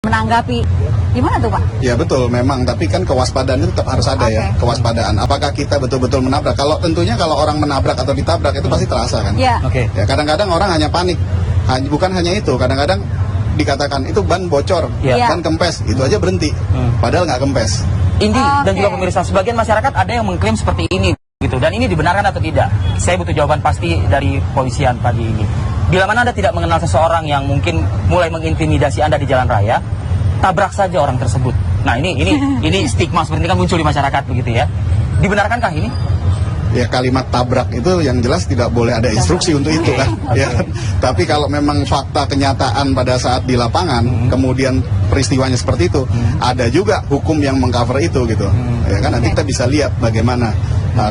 menanggapi. Gimana tuh Pak? Ya betul, memang. Tapi kan kewaspadaan itu tetap harus ada ya, kewaspadaan. Apakah kita betul-betul menabrak? Tentunya kalau orang menabrak atau ditabrak itu pasti terasa kan. Ya. Ya kadang-kadang orang hanya panik. Bukan hanya itu, kadang-kadang dikatakan itu ban bocor, ban kempes, itu aja berhenti. Padahal nggak kempes. Indi dan juga pemirsa, sebagian masyarakat ada yang mengklaim seperti ini gitu, dan ini dibenarkan atau tidak? Saya butuh jawaban pasti dari polisian pagi ini. Bila mana Anda tidak mengenal seseorang yang mungkin mulai mengintimidasi Anda di jalan raya, tabrak saja orang tersebut. Nah ini stigma seperti ini kan muncul di masyarakat begitu ya. Dibenarkankah ini? Ya kalimat tabrak itu yang jelas tidak boleh ada instruksi untuk itu kan. Ya. Tapi kalau memang fakta kenyataan pada saat di lapangan, kemudian peristiwanya seperti itu, ada juga hukum yang mengcover itu gitu. Ya kan nanti kita bisa lihat bagaimana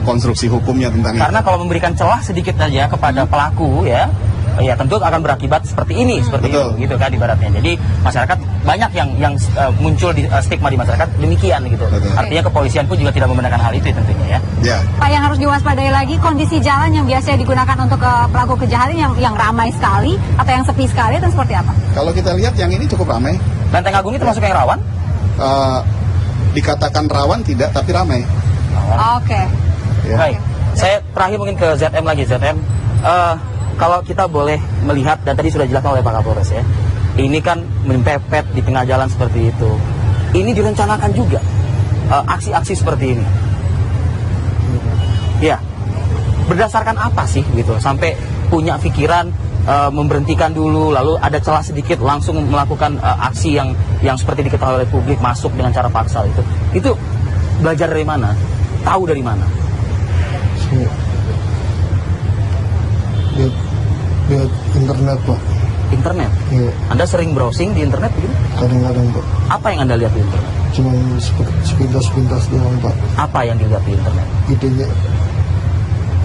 konstruksi hukumnya tentang Karena itu. kalau memberikan celah sedikit saja kepada pelaku ya tentu akan berakibat seperti ini, seperti itu gitu kan ibaratnya. Jadi masyarakat banyak yang muncul di stigma di masyarakat demikian gitu. Artinya kepolisian pun juga tidak membenarkan hal itu tentunya ya. Pak, yang harus diwaspadai lagi kondisi jalan yang biasanya digunakan untuk pelaku kejahatan yang ramai sekali atau yang sepi sekali dan seperti apa? Kalau kita lihat yang ini cukup ramai. Lenteng Agung itu termasuk yang rawan? Dikatakan rawan tidak, tapi ramai. Oke. Ya. Baik, saya terakhir mungkin ke ZM lagi. ZM, kalau kita boleh melihat, dan tadi sudah dijelaskan oleh Pak Kapolres ya, ini kan mempepet di tengah jalan seperti itu. Ini direncanakan juga aksi-aksi seperti ini. Ya, berdasarkan apa sih gitu sampai punya pikiran memberhentikan dulu, lalu ada celah sedikit langsung melakukan aksi yang seperti diketahui oleh publik, masuk dengan cara paksa itu. Itu belajar dari mana? Tahu dari mana? Lihat internet Pak. Internet? Iya. Anda sering browsing di internet begitu? Kadang-kadang Pak. Apa yang Anda lihat di internet? Cuma sepintas-pintas doang Pak. Apa yang dilihat di internet? Idenya.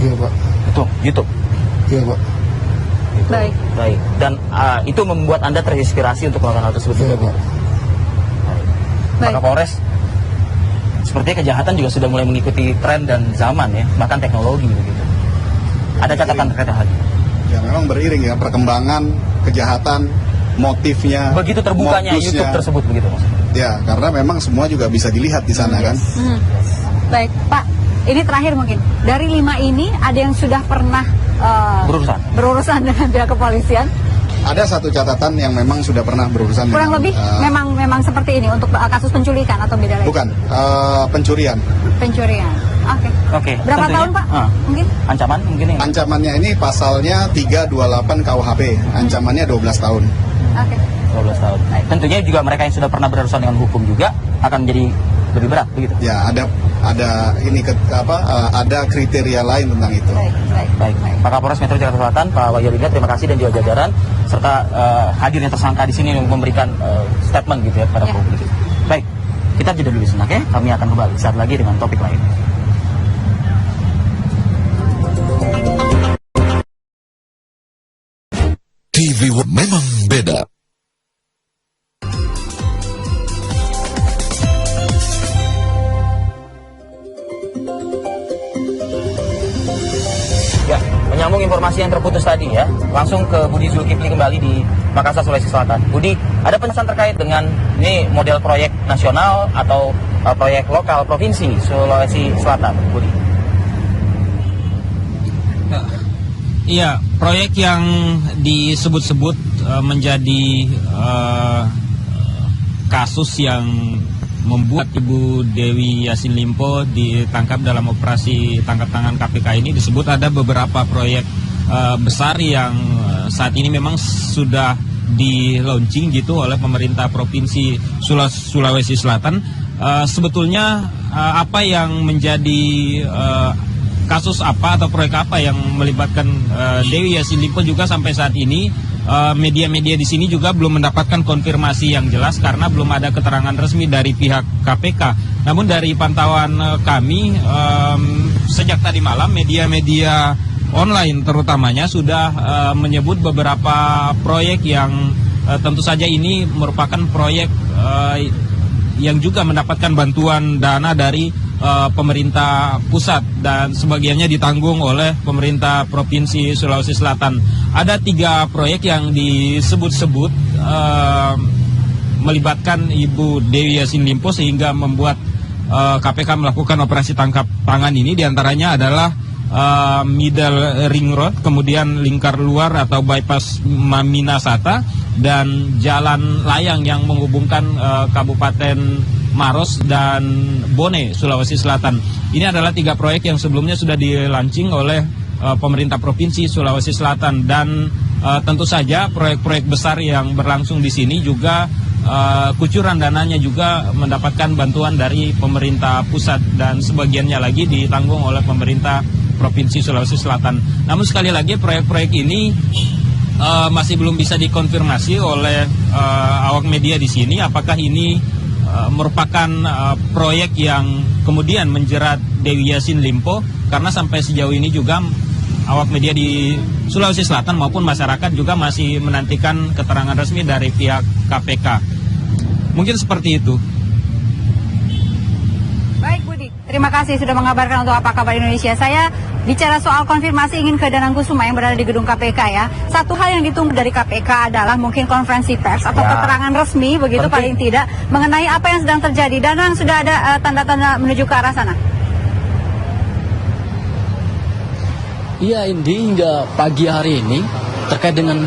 Iya Pak. YouTube. Iya Pak. Baik. Dan itu membuat Anda terinspirasi untuk melakukan hal tersebut. Iya Pak. Pak Kapolres, sepertinya kejahatan juga sudah mulai mengikuti tren dan zaman ya, bahkan teknologi begitu. Ada catatan terkait hal ini? Ya memang beriring ya perkembangan kejahatan, motifnya. Begitu terbukanya modusnya. YouTube tersebut begitu maksudnya. Ya karena memang semua juga bisa dilihat di sana kan. Baik Pak, ini terakhir mungkin dari 5 ini ada yang sudah pernah berurusan dengan pihak kepolisian? Ada satu catatan yang memang sudah pernah berurusan Kurang dengan, lebih memang seperti ini untuk kasus penculikan atau beda lagi? Bukan, pencurian. Pencurian. Oke. Berapa tentunya, tahun Pak? Mungkin? Ancaman mungkin ini? Ancamannya ini pasalnya 328 KUHP, ancamannya 12 tahun. Oke. 12 tahun. Tentunya juga mereka yang sudah pernah berurusan dengan hukum juga akan menjadi lebih berat begitu. Ya ada ada kriteria lain tentang itu. Baik. Pak Kapolres Metro Jakarta Selatan, Pak Wahyu Rinda, terima kasih dan juga jajaran serta hadirnya tersangka di sini memberikan statement gitu ya kepada publik. Baik, kita jeda dulu sebentar ya. Kami akan kembali saat lagi dengan topik lain. TV memang beda. Ya, menyambung informasi yang terputus tadi ya, langsung ke Budi Zulkifli kembali di Makassar, Sulawesi Selatan. Budi, ada penjelasan terkait dengan ini model proyek nasional atau proyek lokal provinsi Sulawesi Selatan, Budi? Iya, proyek yang disebut-sebut menjadi kasus yang membuat Ibu Dewi Yassin Limpo ditangkap dalam operasi tangkap tangan KPK ini disebut ada beberapa proyek besar yang saat ini memang sudah di launching gitu oleh pemerintah Provinsi Sulawesi Selatan. Sebetulnya apa yang menjadi kasus apa atau proyek apa yang melibatkan Dewi Yassin Limpo juga sampai saat ini media-media di sini juga belum mendapatkan konfirmasi yang jelas karena belum ada keterangan resmi dari pihak KPK. Namun dari pantauan kami sejak tadi malam media-media online terutamanya sudah menyebut beberapa proyek yang tentu saja ini merupakan proyek yang juga mendapatkan bantuan dana dari pemerintah pusat dan sebagiannya ditanggung oleh pemerintah Provinsi Sulawesi Selatan. Ada 3 proyek yang disebut-sebut melibatkan Ibu Dewi Yassin Limpo sehingga membuat KPK melakukan operasi tangkap tangan ini. Diantaranya adalah Middle Ring Road, kemudian lingkar luar atau bypass Minasata, dan jalan layang yang menghubungkan Kabupaten Maros dan Bone, Sulawesi Selatan. Ini adalah 3 proyek yang sebelumnya sudah dilaunching oleh pemerintah Provinsi Sulawesi Selatan, dan tentu saja proyek-proyek besar yang berlangsung di sini juga kucuran dananya juga mendapatkan bantuan dari pemerintah pusat, dan sebagiannya lagi ditanggung oleh pemerintah Provinsi Sulawesi Selatan. Namun sekali lagi proyek-proyek ini masih belum bisa dikonfirmasi oleh awak media di sini apakah ini merupakan proyek yang kemudian menjerat Dewi Yassin Limpo, karena sampai sejauh ini juga awak media di Sulawesi Selatan maupun masyarakat juga masih menantikan keterangan resmi dari pihak KPK. Mungkin seperti itu. Baik Budi, terima kasih sudah mengabarkan untuk Apa Kabar Indonesia. Saya bicara soal konfirmasi ingin ke Danang Kusuma yang berada di gedung KPK ya. Satu hal yang ditunggu dari KPK adalah mungkin konferensi pers atau keterangan resmi begitu paling tidak mengenai apa yang sedang terjadi. Danang, sudah ada tanda-tanda menuju ke arah sana? Iya, Indi, hingga pagi hari ini terkait dengan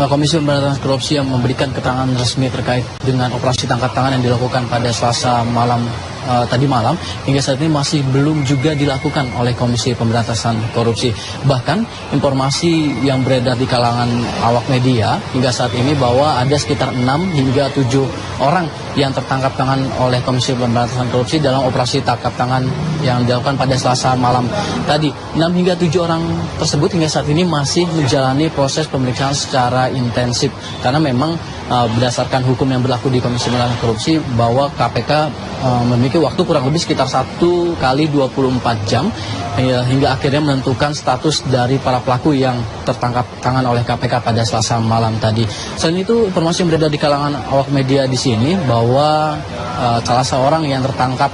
Komisi Pemberantasan Korupsi yang memberikan keterangan resmi terkait dengan operasi tangkap tangan yang dilakukan pada Selasa malam tadi malam, hingga saat ini masih belum juga dilakukan oleh Komisi Pemberantasan Korupsi. Bahkan informasi yang beredar di kalangan awak media hingga saat ini bahwa ada sekitar 6 hingga 7 orang yang tertangkap tangan oleh Komisi Pemberantasan Korupsi dalam operasi tangkap tangan yang dilakukan pada Selasa malam tadi. 6 hingga 7 orang tersebut hingga saat ini masih menjalani proses pemeriksaan secara intensif, karena memang berdasarkan hukum yang berlaku di Komisi Pemberantasan Korupsi bahwa KPK memiliki waktu kurang lebih sekitar 1 kali 24 jam hingga akhirnya menentukan status dari para pelaku yang tertangkap tangan oleh KPK pada Selasa malam tadi. Selain itu, informasi yang beredar di kalangan awak media di sini bahwa salah seorang yang tertangkap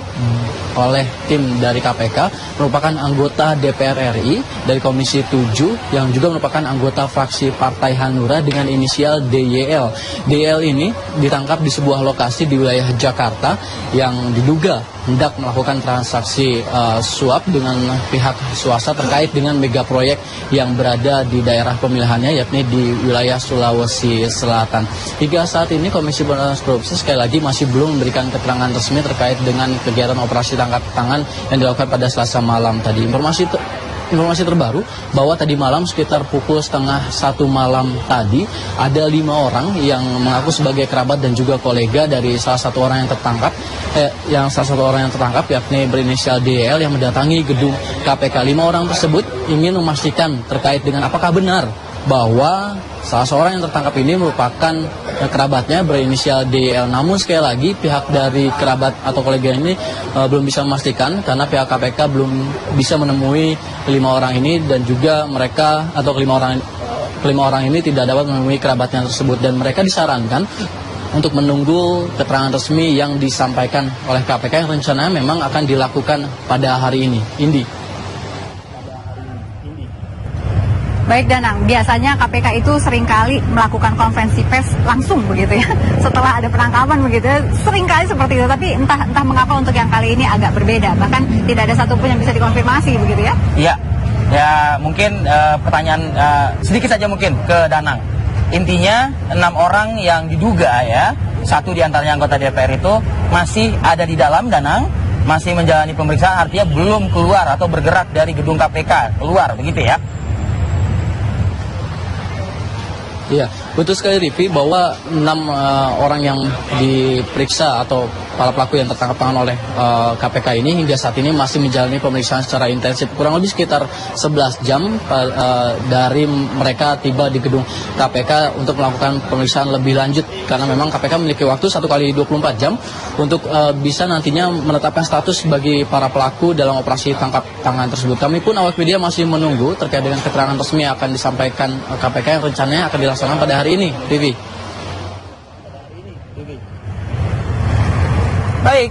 oleh tim dari KPK merupakan anggota DPR RI dari Komisi 7 yang juga merupakan anggota fraksi Partai Hanura dengan inisial DYL. DYL ini ditangkap di sebuah lokasi di wilayah Jakarta yang diduga hendak melakukan transaksi suap dengan pihak swasta terkait dengan mega proyek yang berada di daerah pemilihannya, yakni di wilayah Sulawesi Selatan. Hingga saat ini Komisi Pemberantasan Korupsi sekali lagi masih belum memberikan keterangan resmi terkait dengan kegiatan operasi tangkap tangan yang dilakukan pada Selasa malam tadi. Informasi terbaru bahwa tadi malam sekitar pukul 12:30 malam tadi ada 5 orang yang mengaku sebagai kerabat dan juga kolega dari salah satu orang yang tertangkap, yakni berinisial DL, yang mendatangi gedung KPK. 5 orang tersebut ingin memastikan terkait dengan apakah benar bahwa salah seorang yang tertangkap ini merupakan kerabatnya berinisial DL. Namun sekali lagi pihak dari kerabat atau kolega ini belum bisa memastikan, karena pihak KPK belum bisa menemui 5 orang ini, dan juga mereka atau kelima orang ini tidak dapat menemui kerabatnya tersebut, dan mereka disarankan untuk menunggu keterangan resmi yang disampaikan oleh KPK yang rencananya memang akan dilakukan pada hari ini. Indi. Baik Danang, biasanya KPK itu seringkali melakukan konferensi pers langsung begitu ya, setelah ada penangkapan begitu ya, seringkali seperti itu, tapi entah mengapa untuk yang kali ini agak berbeda, bahkan tidak ada satupun yang bisa dikonfirmasi begitu ya. Iya, ya mungkin pertanyaan sedikit saja mungkin ke Danang. Intinya 6 orang yang diduga ya, 1 diantaranya anggota DPR itu masih ada di dalam, Danang, masih menjalani pemeriksaan, artinya belum keluar atau bergerak dari gedung KPK, keluar begitu ya. Iya, betul sekali Rivi, bahwa 6 orang yang diperiksa atau para pelaku yang tertangkap tangan oleh KPK ini hingga saat ini masih menjalani pemeriksaan secara intensif. Kurang lebih sekitar 11 jam dari mereka tiba di gedung KPK untuk melakukan pemeriksaan lebih lanjut, karena memang KPK memiliki waktu 1 kali 24 jam untuk bisa nantinya menetapkan status bagi para pelaku dalam operasi tangkap tangan tersebut. Kami pun awak media masih menunggu terkait dengan keterangan resmi yang akan disampaikan KPK yang rencananya akan dilaksanakan pada hari ini, Vivi. Baik,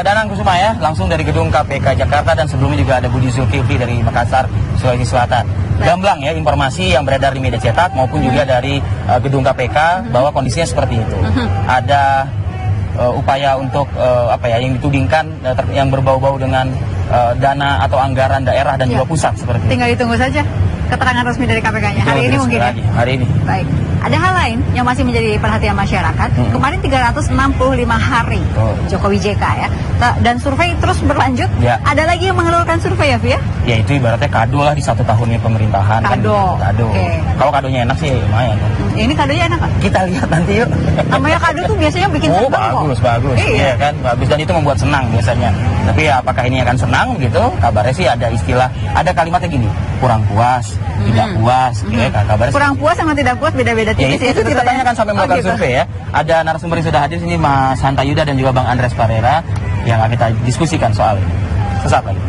Danang Kusuma ya, langsung dari gedung KPK Jakarta, dan sebelumnya juga ada Budi Zulkifli dari Makassar, Sulawesi Selatan. gamblang ya informasi yang beredar di media cetak maupun juga dari gedung KPK bahwa kondisinya seperti itu. Ada upaya untuk yang ditudingkan yang berbau-bau dengan dana atau anggaran daerah dan juga pusat seperti itu. Tinggal ditunggu saja keterangan resmi dari KPK-nya hari ini mungkin ya. Hari ini. Baik. Ada hal lain yang masih menjadi perhatian masyarakat. Kemarin 365 hari Jokowi JK ya. Dan survei terus berlanjut. Ya. Ada lagi yang mengeluarkan survei ya, Via? Ya itu ibaratnya kado lah di 1 tahunnya pemerintahan. Kado. Kan, kado. Okay. Kalau kadonya enak sih lumayan. Ini kadonya enak kan? Kita lihat nanti yuk. Namanya kado tuh biasanya bikin senang kok. Bagus. Iya kan, bagus dan itu membuat senang biasanya. Tapi ya, apakah ini akan senang gitu? Kabarnya sih ada istilah, ada kalimatnya gini, kurang puas, tidak puas, gitu ya kabarnya. Kurang puas sama tidak puas beda-beda Ya, tipis itu kita tanyakan sampai melakukan survei ya. Ada narasumber yang sudah hadir sini, Mas Hanta Yuda dan juga Bang Andres Parera yang akan kita diskusikan soal ini. Sesaat lagi.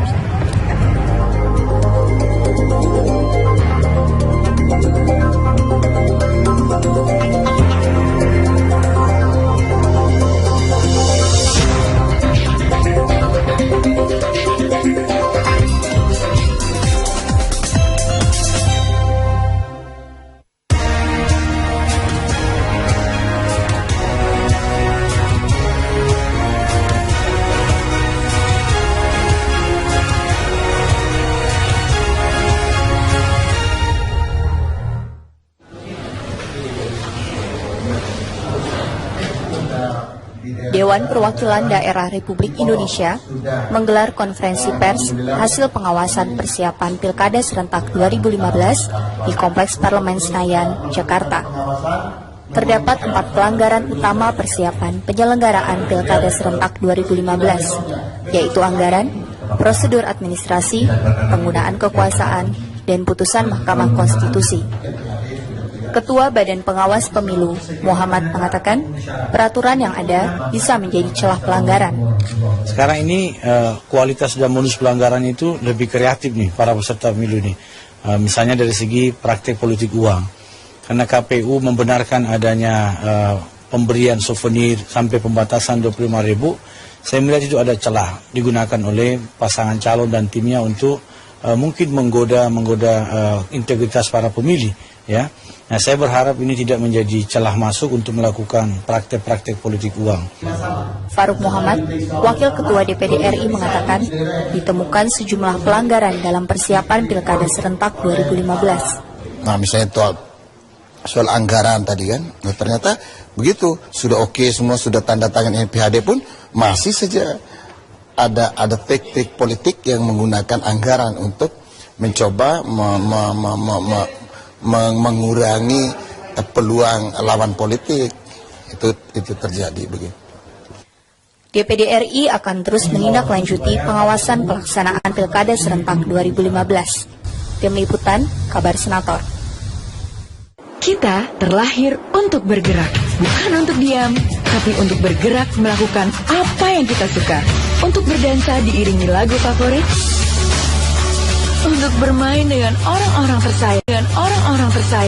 Dewan Perwakilan Daerah Republik Indonesia menggelar konferensi pers hasil pengawasan persiapan Pilkada Serentak 2015 di Kompleks Parlemen Senayan, Jakarta. Terdapat 4 pelanggaran utama persiapan penyelenggaraan Pilkada Serentak 2015, yaitu anggaran, prosedur administrasi, penggunaan kekuasaan, dan putusan Mahkamah Konstitusi. Ketua Badan Pengawas Pemilu, Muhammad, mengatakan peraturan yang ada bisa menjadi celah pelanggaran. Sekarang ini kualitas dan modus pelanggaran itu lebih kreatif nih para peserta pemilu ini. Misalnya dari segi praktek politik uang. Karena KPU membenarkan adanya pemberian souvenir sampai pembatasan 25.000, saya melihat itu ada celah digunakan oleh pasangan calon dan timnya untuk mungkin menggoda integritas para pemilih, ya. Nah, saya berharap ini tidak menjadi celah masuk untuk melakukan praktek-praktek politik uang. Faruk Muhammad, Wakil Ketua DPD RI, mengatakan ditemukan sejumlah pelanggaran dalam persiapan Pilkada Serentak 2015. Nah, misalnya soal anggaran tadi kan, nah, ternyata begitu sudah oke semua, sudah tanda tangan NPHD pun masih saja ada teknik politik yang menggunakan anggaran untuk mencoba mengurangi peluang lawan politik. Itu terjadi begitu. DPD RI akan terus menindaklanjuti pengawasan pelaksanaan Pilkada Serentak 2015. Tim Liputan, Kabar Senator. Kita terlahir untuk bergerak, bukan untuk diam, tapi untuk bergerak melakukan apa yang kita suka. Untuk berdansa diiringi lagu favorit, untuk bermain dengan orang-orang tersayang,